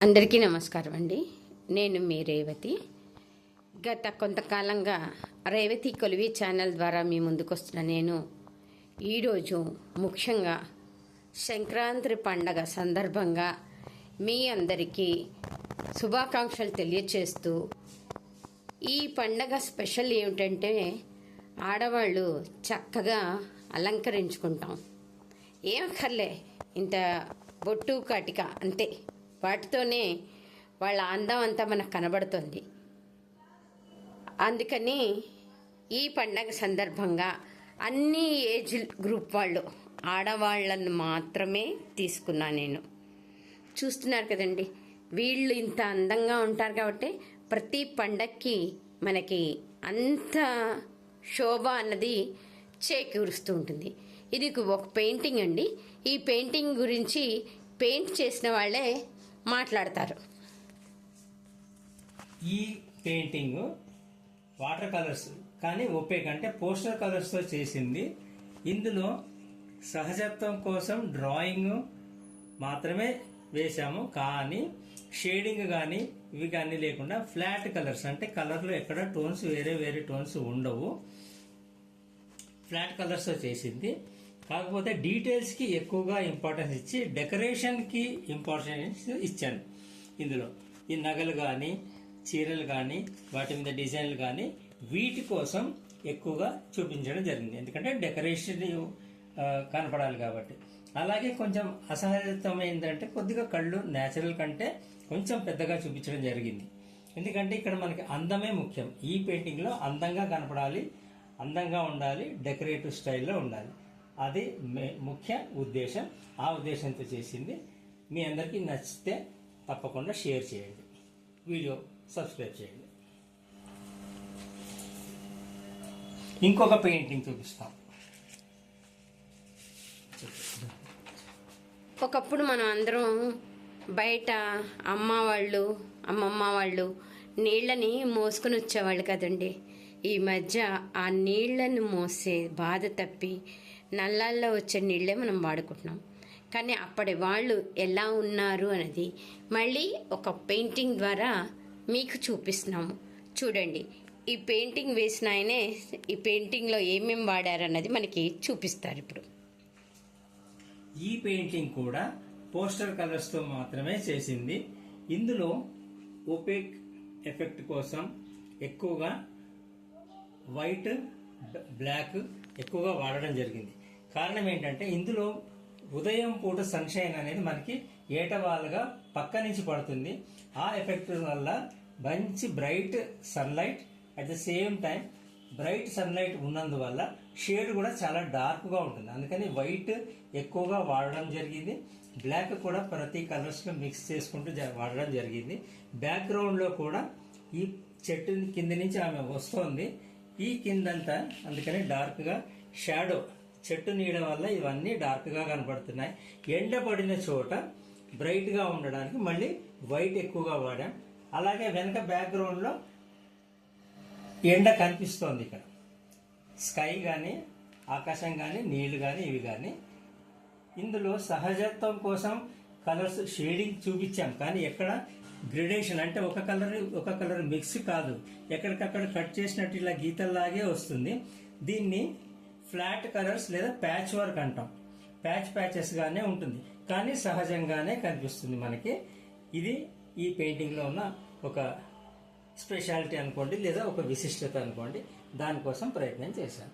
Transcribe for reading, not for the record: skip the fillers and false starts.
అందరికీ నమస్కారం అండి. నేను మీ రేవతి. గత కొంతకాలంగా రేవతి కొలివి ఛానల్ ద్వారా మీ ముందుకు వస్తున్న నేను ఈరోజు ముఖ్యంగా సంక్రాంతి పండగ సందర్భంగా మీ అందరికీ శుభాకాంక్షలు తెలియచేస్తూ, ఈ పండగ స్పెషల్ ఏమిటంటే ఆడవాళ్ళు చక్కగా అలంకరించుకుంటాం. ఏమక్కర్లే, ఇంత బొట్టు కాటిక అంతే, వాటితోనే వాళ్ళ అందం అంతా మనకు కనబడుతుంది. అందుకని ఈ పండగ సందర్భంగా అన్ని ఏజ్ గ్రూప్ వాళ్ళు ఆడవాళ్ళను మాత్రమే తీసుకున్నా. నేను చూస్తున్నారు కదండి, వీళ్ళు ఇంత అందంగా ఉంటారు కాబట్టి ప్రతి పండక్కి మనకి అంత శోభ అన్నది చేకూరుస్తూ ఉంటుంది. ఇది ఒక పెయింటింగ్ అండి. ఈ పెయింటింగ్ గురించి పెయింట్ చేసిన వాళ్ళే మాట్లాడతారు. ఈ పెయింటింగ్ వాటర్ కలర్స్ కానీ ఒపేక్ అంటే పోస్టర్ కలర్స్తో చేసింది. ఇందులో సహజత్వం కోసం డ్రాయింగ్ మాత్రమే వేశాము, కానీ షేడింగ్ కానీ ఇవి కానీ లేకుండా ఫ్లాట్ కలర్స్ అంటే కలర్లో ఎక్కడ టోన్స్ వేరే వేరే టోన్స్ ఉండవు, ఫ్లాట్ కలర్స్తో చేసింది. కాకపోతే డీటెయిల్స్కి ఎక్కువగా ఇంపార్టెన్స్ ఇచ్చి డెకరేషన్కి ఇంపార్టెన్స్ ఇచ్చాను. ఇందులో ఈ నగలు కానీ చీరలు కానీ వాటి మీద డిజైన్లు కానీ వీటి కోసం ఎక్కువగా చూపించడం జరిగింది, ఎందుకంటే డెకరేషన్ కనపడాలి కాబట్టి. అలాగే కొంచెం అసహజత్వం ఏంటంటే కొద్దిగా కళ్ళు న్యాచురల్ కంటే కొంచెం పెద్దగా చూపించడం జరిగింది. ఎందుకంటే ఇక్కడ మనకి అందమే ముఖ్యం. ఈ పెయింటింగ్లో అందంగా కనపడాలి, అందంగా ఉండాలి, డెకరేటివ్ స్టైల్లో ఉండాలి. అది ముఖ్య ఉద్దేశం. ఆ ఉద్దేశంతో చేసింది. మీ అందరికీ నచ్చితే తప్పకుండా షేర్ చేయండి, వీడియో సబ్స్క్రైబ్ చేయండి. ఇంకొక పెయింటింగ్ చూపిస్తాం. ఒకప్పుడు మనం అందరం బయట అమ్మమ్మ వాళ్ళు నీళ్ళని మోసుకొని వచ్చేవాళ్ళు కదండి. ఈ మధ్య ఆ నీళ్లను మోసే బాధ తప్పి నల్లాల్లో వచ్చే నీళ్ళే మనం వాడుకుంటున్నాం. కానీ అప్పటి వాళ్ళు ఎలా ఉన్నారు అనేది మళ్ళీ ఒక పెయింటింగ్ ద్వారా మీకు చూపిస్తున్నాము. చూడండి, ఈ పెయింటింగ్ వేసిన ఆయనే ఈ పెయింటింగ్లో ఏమేమి వాడారన్నది మనకి చూపిస్తారు ఇప్పుడు. ఈ పెయింటింగ్ కూడా పోస్టర్ కలర్స్తో మాత్రమే చేసింది. ఇందులో ఓపేక్ ఎఫెక్ట్ కోసం ఎక్కువగా వైట్, బ్లాక్ ఎక్కువగా వాడడం జరిగింది. కారణం ఏంటంటే ఇందులో ఉదయం పూట సన్షైన్ అనేది మనకి ఏటవాలుగా పక్క నుంచి పడుతుంది. ఆ ఎఫెక్ట్ వల్ల మంచి bright sunlight, at the same time bright sunlight ఉన్నందువల్ల షేడ్ కూడా చాలా డార్క్గా ఉంటుంది. అందుకని వైట్ ఎక్కువగా వాడడం జరిగింది. బ్లాక్ కూడా ప్రతి కలర్స్లో మిక్స్ చేసుకుంటూ వాడడం జరిగింది. బ్యాక్గ్రౌండ్లో కూడా ఈ చెట్టు కింద నుంచి ఆమె వస్తోంది, ఈ కిందంతా అందుకని డార్క్గా షాడో, చెట్టు నీడ వల్ల ఇవన్నీ డార్క్గా కనపడుతున్నాయి. ఎండ పడిన చోట బ్రైట్గా ఉండడానికి మళ్ళీ వైట్ ఎక్కువగా వాడాం. అలాగే వెనక బ్యాక్గ్రౌండ్లో ఎండ కనిపిస్తోంది. ఇక్కడ స్కై కానీ ఆకాశం కానీ నీళ్లు కానీ ఇవి కానీ. ఇందులో సహజత్వం కోసం కలర్స్ షేడింగ్ చూపించాం, కానీ ఎక్కడ గ్రెడేషన్ అంటే ఒక కలర్ మిక్స్ కాదు, ఎక్కడికక్కడ కట్ చేసినట్టు ఇలా గీతల్లాగే వస్తుంది. దీన్ని ఫ్లాట్ కలర్స్ లేదా ప్యాచ్ వర్క్ అంటాం. ప్యాచెస్ గానే ఉంటుంది, కానీ సహజంగానే కనిపిస్తుంది మనకి. ఇది ఈ పెయింటింగ్లో ఉన్న ఒక స్పెషాలిటీ అనుకోండి, లేదా ఒక విశిష్టత అనుకోండి. దానికోసం ప్రయత్నం చేశాను.